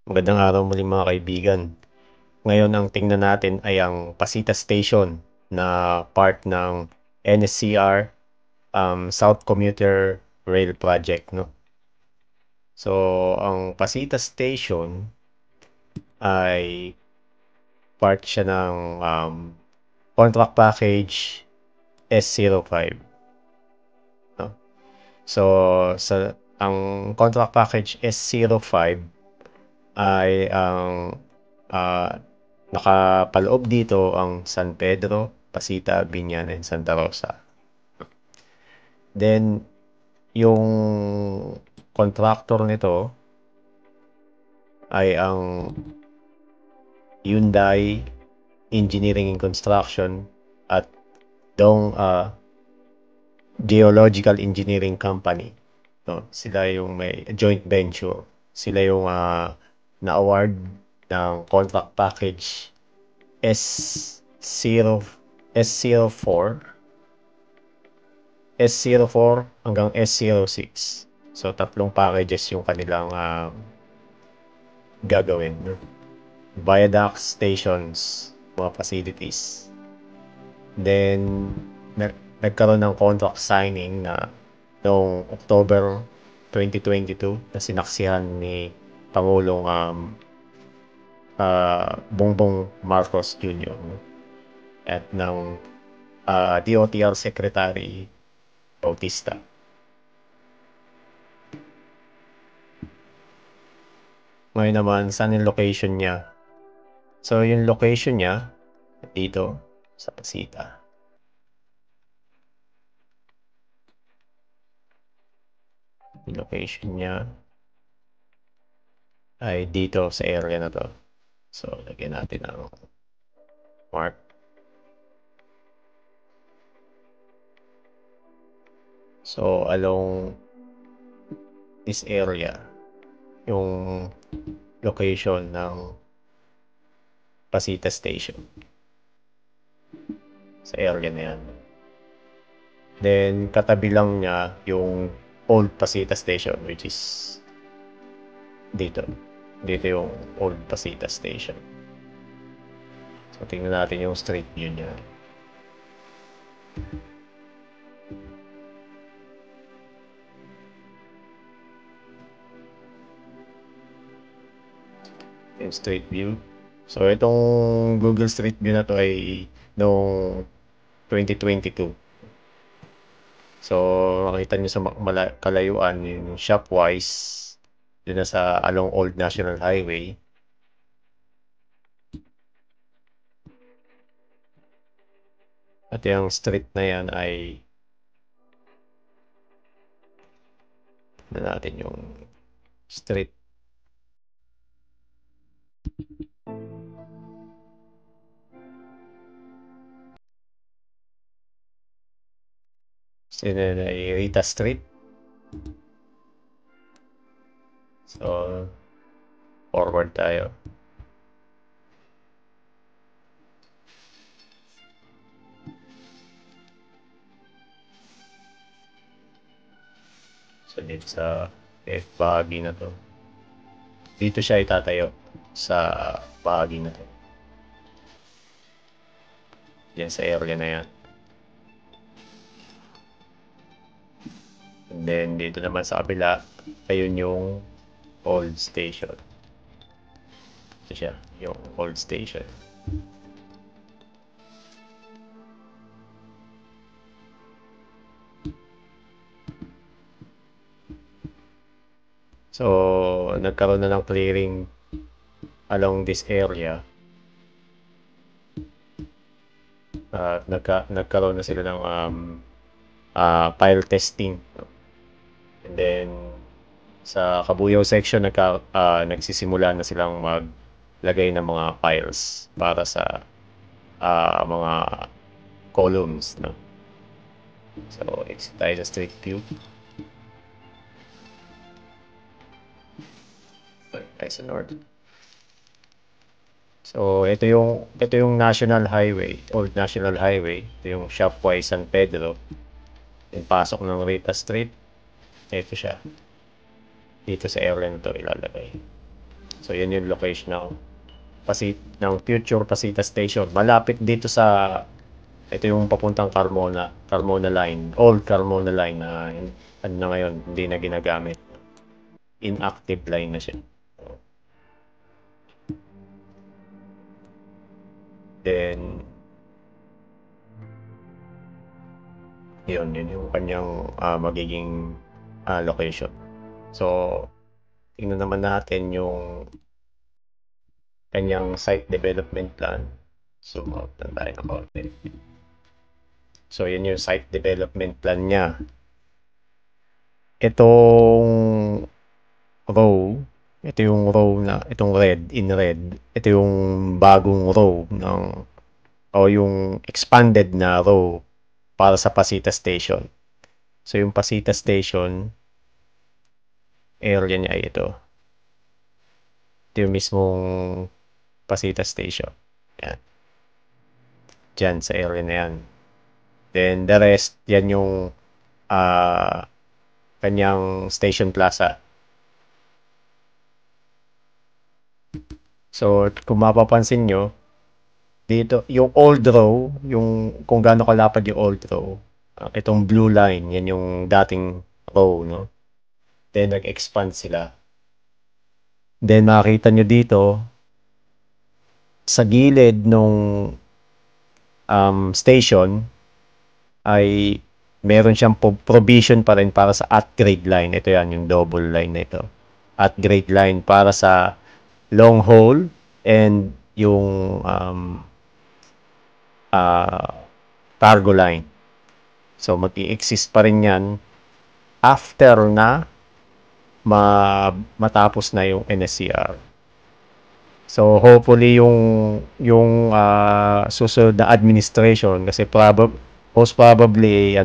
Magandang araw muli mga kaibigan. Ngayon ang tingnan natin ay ang Pasita Station na part ng NSCR South Commuter Rail Project, no? So, ang Pasita Station ay part siya ng contract package S05, no? So, ang contract package S05 ay ang nakapaloob dito ang San Pedro, Pasita, Binyan, and Santa Rosa. Then, yung contractor nito ay ang Hyundai Engineering and Construction at Dong Geological Engineering Company. No, sila yung may joint venture. Sila yung na-award ng contract package S0, S04, S04 hanggang S06. So, tatlong packages yung kanilang gagawin. Viaduct stations, mga facilities. Then, nagkaroon ng contract signing na noong October 2022 na sinaksihan ni Pangulong Bongbong Marcos Jr. at ng DOTR Secretary Bautista. Ngayon naman, saan yung location niya? So, yung location niya, dito, sa Pasita. Yung location niya ay dito sa area na to. So, lagyan natin ang mark. So, along this area, yung location ng Pasita Station. Sa area na yan. Then, katabi lang niya yung Old Pasita Station, which is dito. Dito yung Old Pasita Station. So, tingnan natin yung street view niya. Yung street view. So, itong Google Street View na to ay noong 2022. So, makita nyo sa kalayuan yung Shopwise dun na sa along Old National Highway. At yung street na yan ay na natin yung street. So, yun ay Rita Street. So, forward tayo. So, dito sa bahagi na to. Dito siya itatayo sa bahagi na to. Diyan sa area na yan. And then, dito naman sa kabila, ayun yung old station. Ito siya, yung old station. So, nagkaroon na ng clearing along this area. Nagkaroon na sila ng pile testing. And then, sa Kabuyao section, nagsisimula na silang maglagay ng mga piles para sa mga columns. No? So, exit tayo sa street view. Tayo sa north. So, ito yung National Highway, Old National Highway. Ito yung Shopwise San Pedro. Then, pasok ng Rita Street. Ito siya. Dito sa area na to ilalagay. So, yan yung location ng future Pasita Station. Malapit dito sa, ito yung papuntang Carmona Line, old Carmona Line na ano na ngayon, hindi na ginagamit. Inactive line na siya. Then, yun yung kanyang magiging location. So, tingnan naman natin yung kanyang site development plan. Zoom out na tayo ng konti. So, yun yung site development plan niya. Itong row, ito yung row na, itong red, in red, ito yung bagong row o yung expanded na row para sa Pasita Station. So, yung Pasita Station, area niya ay ito. Ito yung mismong Pasita Station. Yan. Diyan sa area na yan. Then, the rest, yan yung kanyang station plaza. So, kung mapapansin nyo, dito, yung old row, yung kung gaano kalapad yung old row, itong blue line, yan yung dating row, no? Then, nag-expand sila. Then, makikita nyo dito, sa gilid nung station, ay meron siyang provision pa rin para sa at-grade line. Ito yan, yung double line na ito. At-grade line para sa long haul and yung cargo line. So, mag-i-exist pa rin yan after na matapos na yung NSCR. So, hopefully yung susunod na administration kasi most probably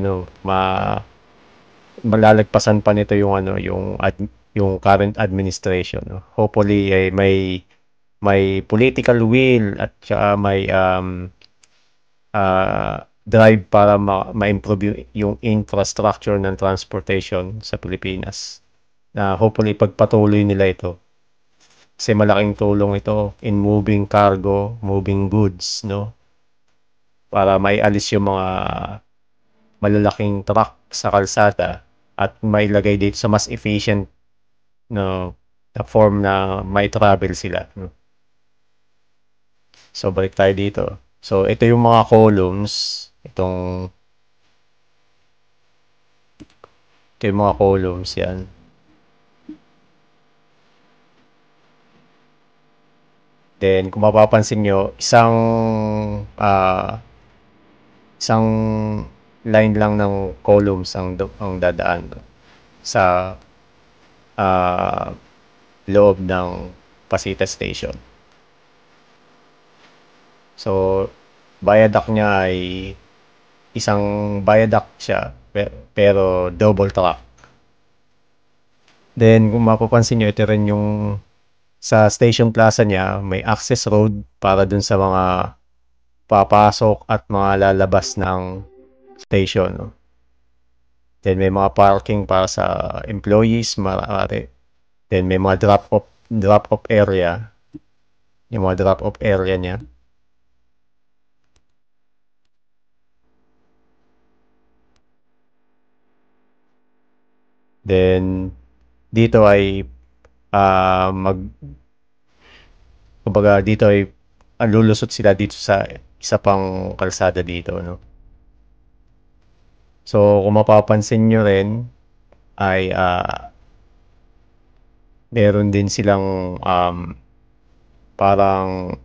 malalagpasan pa nito yung yung current administration, no? Hopefully ay may political will at saka may drive para ma-improve yung infrastructure ng transportation sa Pilipinas. Na hopefully pagpatuloy nila ito. Kasi malaking tulong ito in moving cargo, moving goods, no? Para maialis yung mga malalaking truck sa kalsada at mailagay dito sa mas efficient na form na may travel sila, no? So, balik tayo dito. So, ito yung mga columns. Ito yung mga columns yan. Then, kung mapapansin nyo, isang line lang ng columns ang dadaan sa loob ng Pasita Station. So, viaduct niya ay isang viaduct siya, pero double track. Then, kung mapapansin nyo, ito rin yung sa station plaza niya, may access road para dun sa mga papasok at mga lalabas ng station, no? Then, may mga parking para sa employees, maaari. Then, may mga drop-off area. Yung mga drop-off area niya. Then, dito ay kumbaga dito ay lulusot sila dito sa isa pang kalsada dito, no? So, kung mapapansin nyo rin, ay meron din silang parang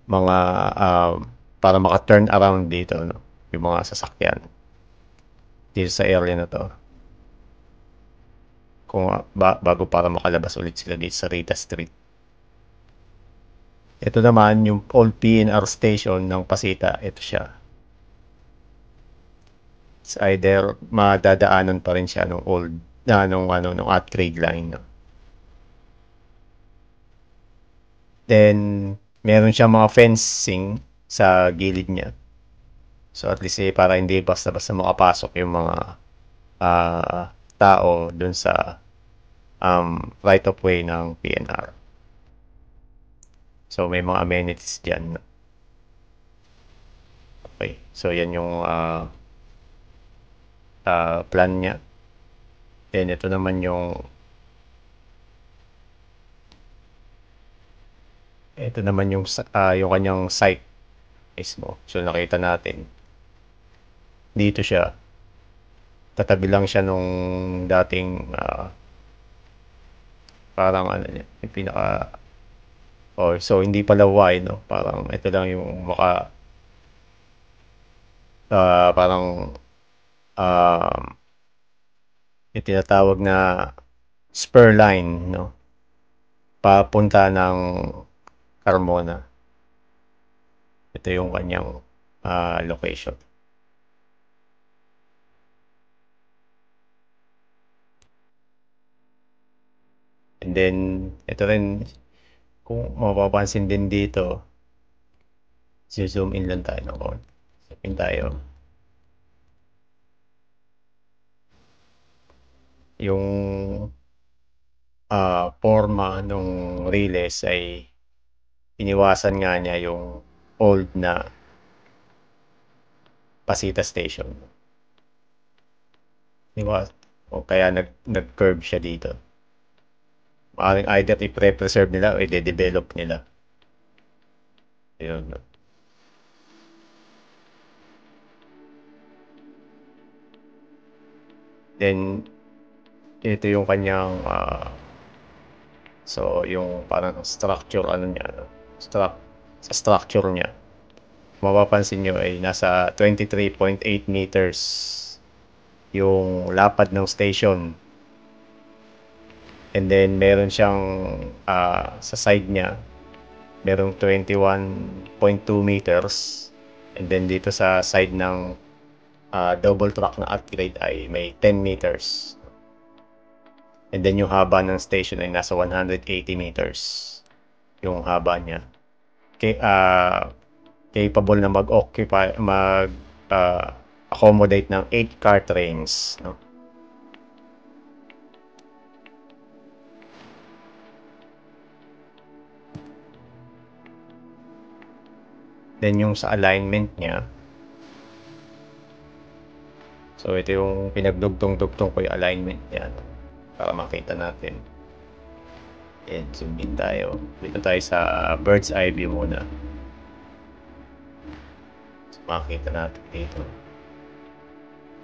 mga para maka-turn around dito, no? Yung mga sasakyan dito sa area na to. Kung bago para makalabas ulit sila dito sa Rita Street. Ito naman yung old PNR station ng Pasita. Ito siya. It's either madadaanan pa rin siya nung old nung at-grade line, no? Then meron siyang mga fencing sa gilid niya. So at least para hindi basta-basta makapasok yung mga tao dun sa right of way ng PNR. So may mga amenities diyan. Okay. So yan yung plan niya. Then ito naman yung yung kanyang site mismo. So nakita natin dito siya. Tatabi lang siya nung dating parang ano niya, yung pinaka so hindi pala Y, no? Parang ito lang yung parang yung tinatawag na spur line, no? Papunta ng Carmona. Ito yung kanyang location. And then, ito rin, kung mapapansin din dito, zoom in lang tayo ng konti. Zoom in tayo. Yung forma nung Riles ay iniwasan nga niya yung old na Pasita Station. O kaya nag-curve siya dito. Maaaring either i-preserve nila o i-develop nila. Ayun. Then, ito yung kanyang so yung parang structure niya, sa structure niya, mapapansin nyo ay nasa 23.8 meters yung lapad ng station. And then meron siyang sa side niya merong 21.2 meters. And then dito sa side ng double track na upgrade ay may 10 meters. And then yung haba ng station ay nasa 180 meters yung haba niya. Capable na accommodate ng 8 car trains, no? Then yung sa alignment niya, so ito yung pinagdugtong-dugtong ko yung alignment niya, no? Para makita natin. And zoom in tayo. Dito tayo sa bird's eye view muna. So, makita natin dito.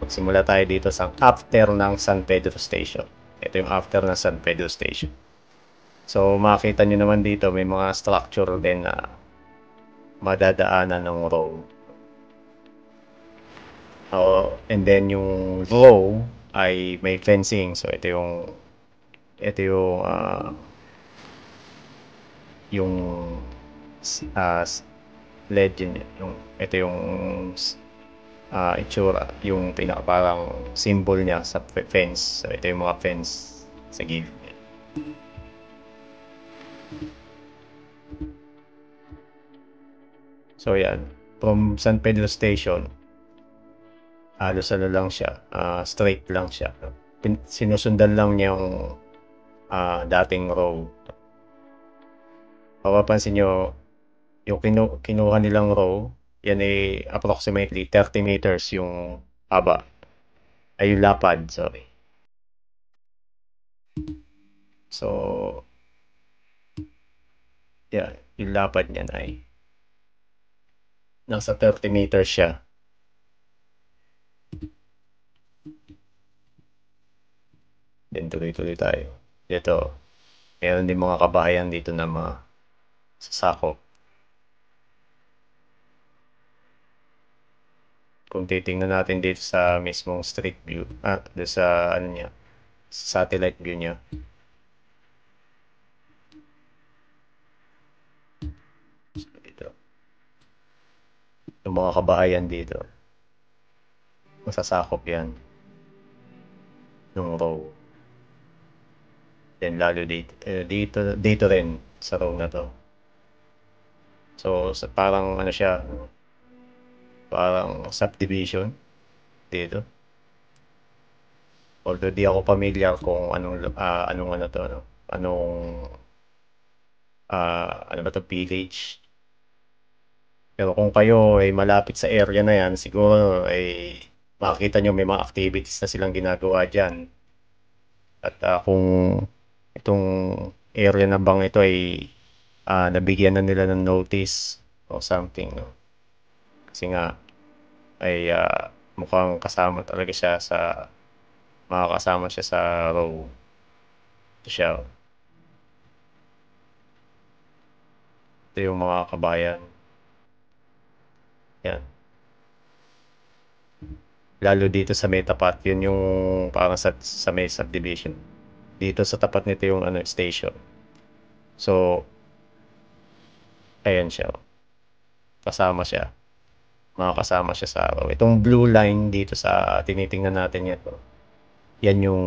Magsimula tayo dito sa after ng San Pedro Station. Ito yung after ng San Pedro Station. So makita nyo naman dito may mga structure din na madadaanan ng road. And then yung row ay may fencing. So ito yung legend, ito yung itsura, yung parang symbol niya sa fence. So ito yung mga fence sa gilid. So yan, from San Pedro Station, halos lang siya, straight lang siya. Sinusundan lang niya yung dating road. Mapapansin nyo, yung kinuha nilang row, yan ay approximately 30 meters yung haba. Ay yung lapad, sorry. So, yeah, yung lapad niyan ay nasa 30 meters siya. Then tuloy-tuloy tayo. Dito, meron din mga kabahayan dito na mga sasakop. Kung titingnan natin dito sa mismong street view, sa ano niya, satellite view niya. So, dito. Yung mga kabahayan dito, masasakop yan. Yung row. Then lalo dito rin sa row na to. So parang ano siya, parang subdivision dito. Although di ako familiar kung anong ano to, ano, anong, ano ba to, village. Pero kung kayo ay malapit sa area na yan, siguro ay makikita nyo may mga activities na silang ginagawa dyan. At kung itong area na bang ito ay nabigyan na nila ng notice o something, no? Kasi nga ay mukhang kasama talaga siya sa makakasama siya sa row. Ito siya. Ito yung mga kabayan. Yan. Lalo dito sa may tapat, yun yung parang sa may subdivision. Dito sa tapat nito yung ano, station. So, ayan siya. Kasama siya. Makakasama siya sa araw. Itong blue line dito sa tinitingnan natin ito. Yan yung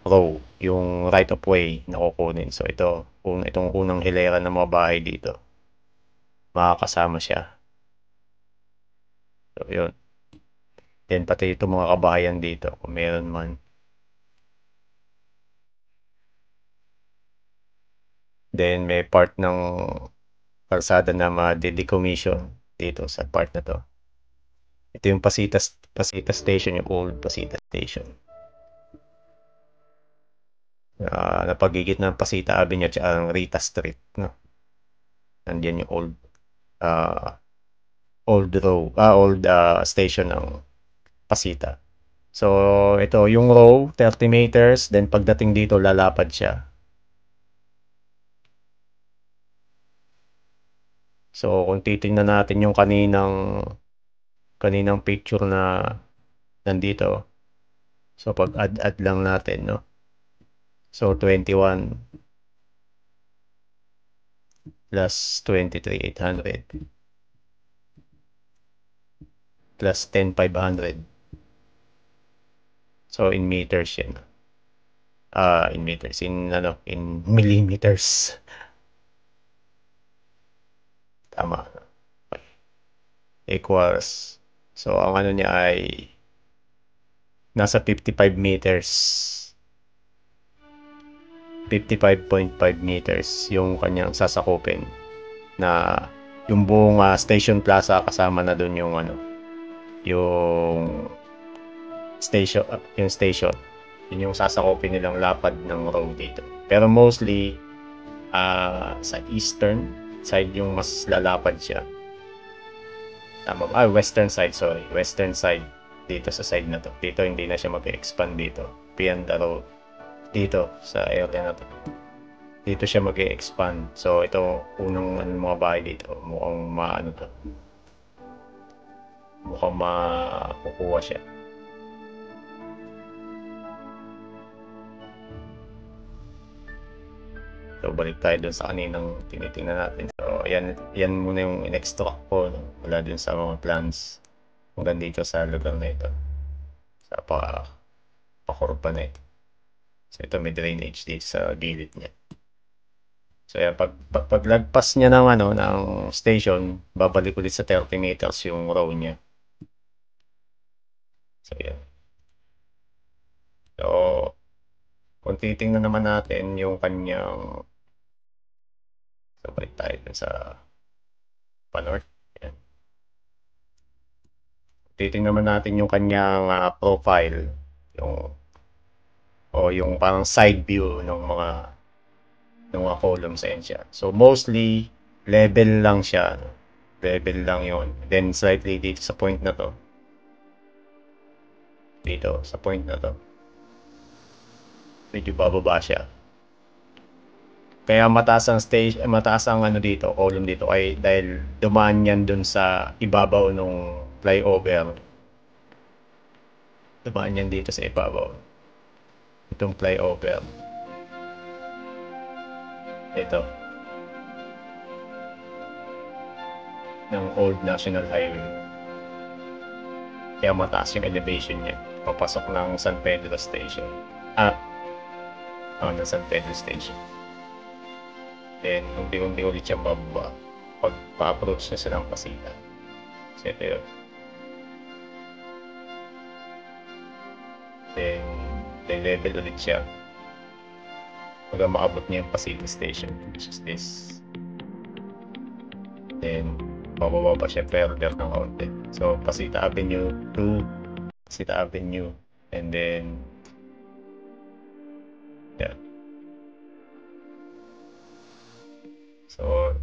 row, yung right of way na kukunin. So, itong unang hilera ng mga bahay dito. Makakasama siya. So, yun. Then, pati itong mga kabahayan dito, kung meron man. Then, may part ng kalsada na ma-decommission dito sa part na to. Ito yung Pasita Station, yung old Pasita Station. Napagigit ng Pasita Avenue at ang Rita Street. No? Nandiyan yung old station ng Pasita. So, ito yung row, 30 meters. Then, pagdating dito, lalapad siya. So, kung titingnan natin yung kaninang picture na nandito. So, pag-add lang natin, no? So, 21 plus 23,800 plus 10,500. So, in meters yan. In meters. In millimeters. Tama. Equals. So, ang ano niya ay nasa 55 meters. 55.5 meters yung kanyang sasakupin na yung buong station plaza kasama na dun yung yung station yun yung sasakupin nilang lapad ng road dito, pero mostly sa eastern side yung mas lalapad siya. Tama ba? Western side, sorry, western side. Dito sa side na to, dito hindi na siya mag-expand dito beyond the road. Dito sa area na to, dito siya mag-expand. So ito unang mga bahay dito mukhang mukhang makukuha siya. So balik tayo dun sa kaninang tinitingnan natin. So yan muna yung in-extract ko, no? Wala dun sa mga plans hanggang dito sa lugar na ito, sa pakurba na ito. So ito may drainage dito sa gilid niya. So yan, paglagpas niya ng station, babalik ulit sa 30 meters yung row niya. So yan. So kung titingnan naman natin yung kanyang, so balik tayo dun sa pa-north. Yan. Titingnan naman natin yung kanyang profile, yung parang side view ng mga columns siya. So mostly level lang siya. Level lang yon. Then slightly dito sa point na to. Dito sa point na to. Medyo bababa siya. Kaya mataas ang dito, column dito ay dahil dumaan yan dun sa ibabaw nung flyover. Dumaan yan dito sa ibabaw. Itong flyover. Ito. Ng Old National Highway. Kaya mataas yung elevation niya. Papasok ng San Pedro Station. Ng San Pedro Station. Then, unti-unti ulit siyang bababa pag pa-approach na silang Pasita. So, ito yun. Then, level ulit siya hanggang maabot niya yung Pasig Station, which is this. Then bababa pa siya further ng konti. So Pasita Avenue 2, Pasita Avenue, and then yeah. So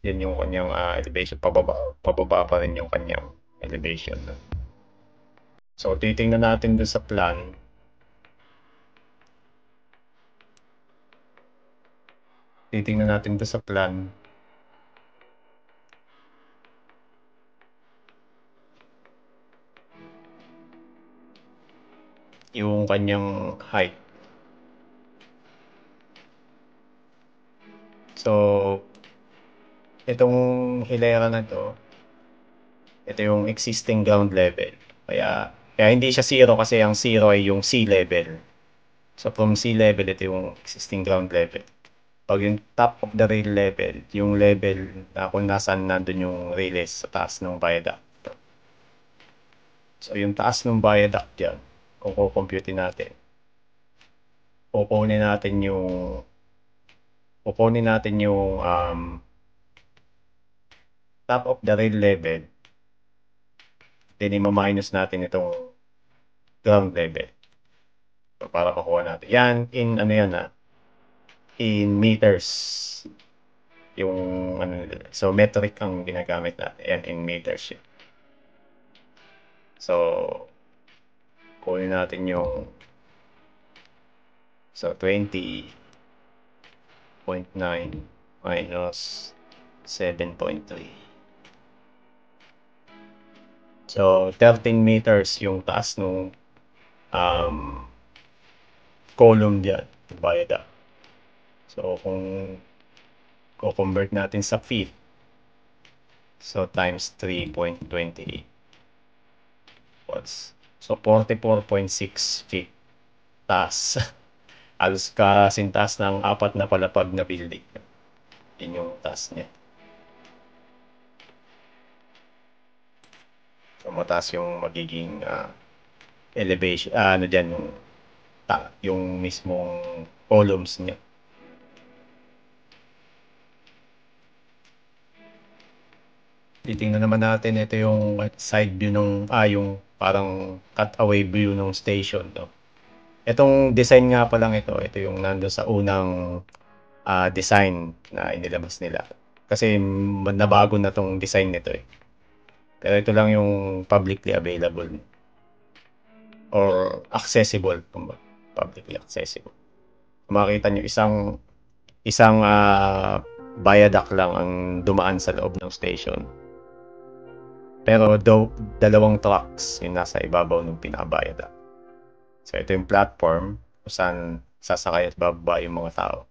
yan yung kanyang elevation. Pababa pa rin yung kanyang elevation. So titingnan natin dun sa plan. Yung kanyang height. So itong hilera na to, ito yung existing ground level. Kaya hindi siya zero kasi ang zero ay yung sea level. So from sea level, ito yung existing ground level. Pag yung top of the rail level, yung level na kung nasaan nandun yung rails sa taas ng viaduct. So yung taas ng viaduct dyan, kung kukompute natin, kukunin natin yung top of the rail level, then i-minus natin itong ground level. So, para makuha natin. Yan, in meters. Yung so metric ang ginagamit natin. Yan, in meters yun. So, kunin natin yung 20.9 minus 7.3. So, 13 meters yung taas ng column diyan, viaduct. So, kung convert natin sa feet, so times 3.28 watts. So, 44.6 feet taas. Halos kasintas ng 4 na palapag na building. Yun yung taas niya. So, mataas yung magiging elevation, yung mismong columns niya. Titingnan naman natin, ito yung side view yung parang cutaway view ng station, no? Itong design nga pa lang ito yung nando sa unang design na inilabas nila. Kasi nabago na tong design nito eh. Pero ito lang yung publicly available or accessible, publicly accessible. Makita nyo isang viaduct lang ang dumaan sa loob ng station. Pero dalawang trucks yung nasa ibabaw ng pinaka-viaduct. So ito yung platform kung saan sasakay at bababa yung mga tao.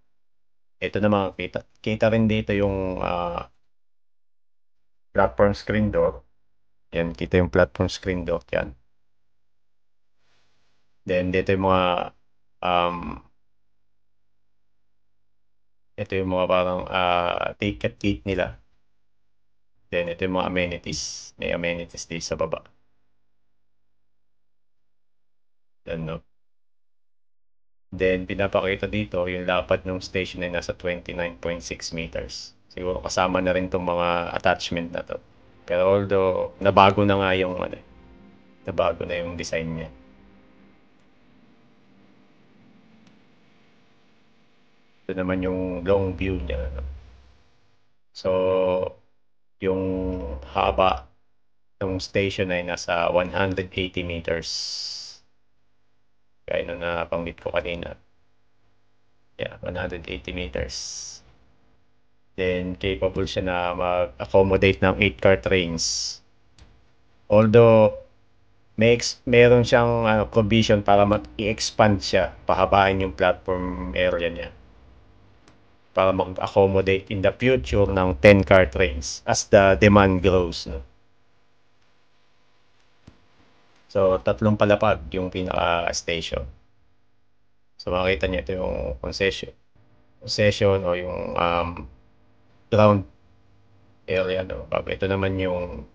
Ito naman kita rin dito yung platform screen door. Yan, kita yung platform screen door yan. Then dito yung mga ito yung mga parang ticket gate nila. Then ito yung mga amenities. May amenities dito sa baba. Then pinapakita dito yung lapad ng station ay nasa 29.6 meters. Siguro kasama na rin tong mga attachment na to. Pero although nabago na nga nabago na yung design niya. Ito naman yung long view niya. So, yung haba ng station ay nasa 180 meters. Kaya nung napanggit ko kanina. Yeah, 180 meters. Then, capable siya na mag-accommodate ng 8-car trains. Although, meron siyang provision para mag-i-expand siya, pahabain yung platform area niya. Para mag-accommodate in the future ng 10-car trains as the demand grows. No? So, 3 palapag yung pinaka-station. So, makikita niyo ito yung concession o yung ground area. No? Ito naman yung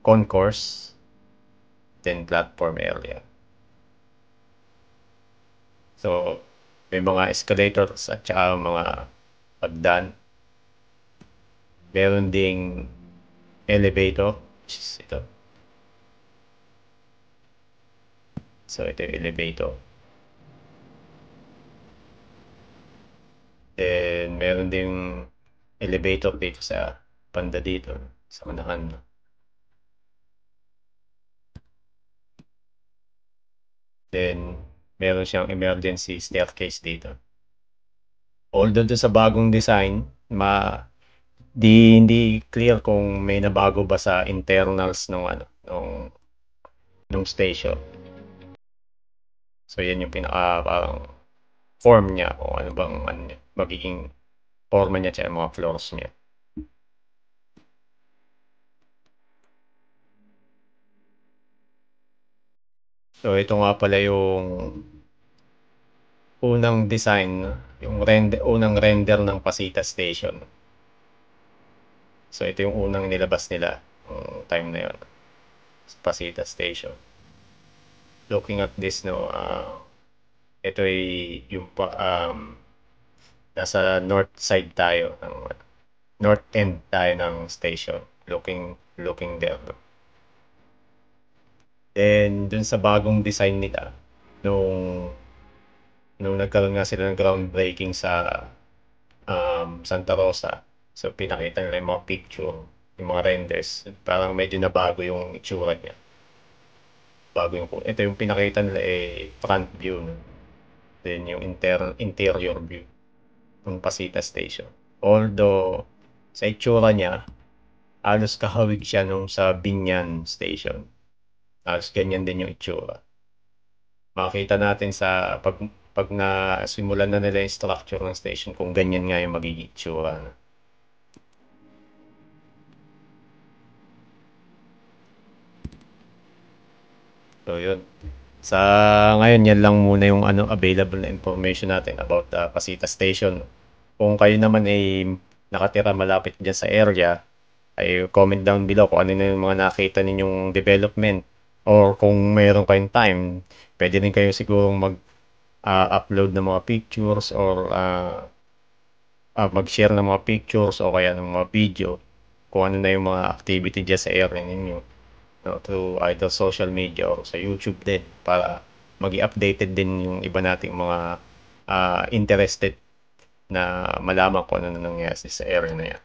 concourse, then platform area. So, may mga escalators at saka mga pagdan. Meron ding elevator, which is ito. So, ito yung elevator. Then, meron ding elevator dito sa banda dito, sa unahan. Then, meron siyang emergency staircase dito. Although doon sa bagong design, hindi clear kung may nabago ba sa internals ng nung station. So, yan yung pinaka parang form niya kung ano bang magiging forma niya at mga floors niya. So, ito nga pala yung unang design, yung unang render ng Pasita Station. So, ito yung unang nilabas nila time na yun. Pasita Station. Looking at this, no, ito ay yung nasa north side tayo, north end tayo ng station. Looking there. Then, dun sa bagong design nila, nung nagkaroon nga sila ng groundbreaking sa Santa Rosa, so pinakita nila yung mga picture, yung mga renders, parang medyo nabago yung itsura niya. Ito yung pinakita nila front view, no? Then yung interior view ng Pasita Station. Although, sa itsura niya, halos kahawig siya nung sa Binyan Station. Halos ganyan din yung itsura. Makita natin sa pag na simulan na nila yung structure ng station kung ganyan nga yung magiging itsura. So yun. Sa ngayon yan lang muna yung available na information natin about the Pasita Station. Kung kayo naman ay nakatira malapit dyan sa area, ay comment down below kung ano na yung mga nakita ninyong development, or kung mayroon kayong time, pwede rin kayo siguro mag-upload ng mga pictures, or mag-share ng mga pictures o kaya ng mga video kung ano na yung mga activity dyan sa area ninyo, no, through either social media or sa YouTube din, para maging updated din yung iba nating mga interested na malaman kung ano na nangyayari sa area na yan.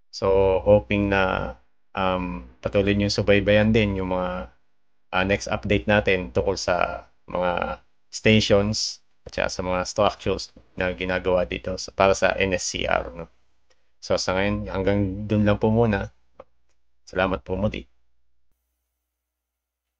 So, hoping na patuloy nyo subaybayan din yung mga next update natin tungkol sa mga stations at sa mga structures na ginagawa dito para sa NSCR. No? So, sa ngayon, hanggang dun lang po muna. Salamat po muli.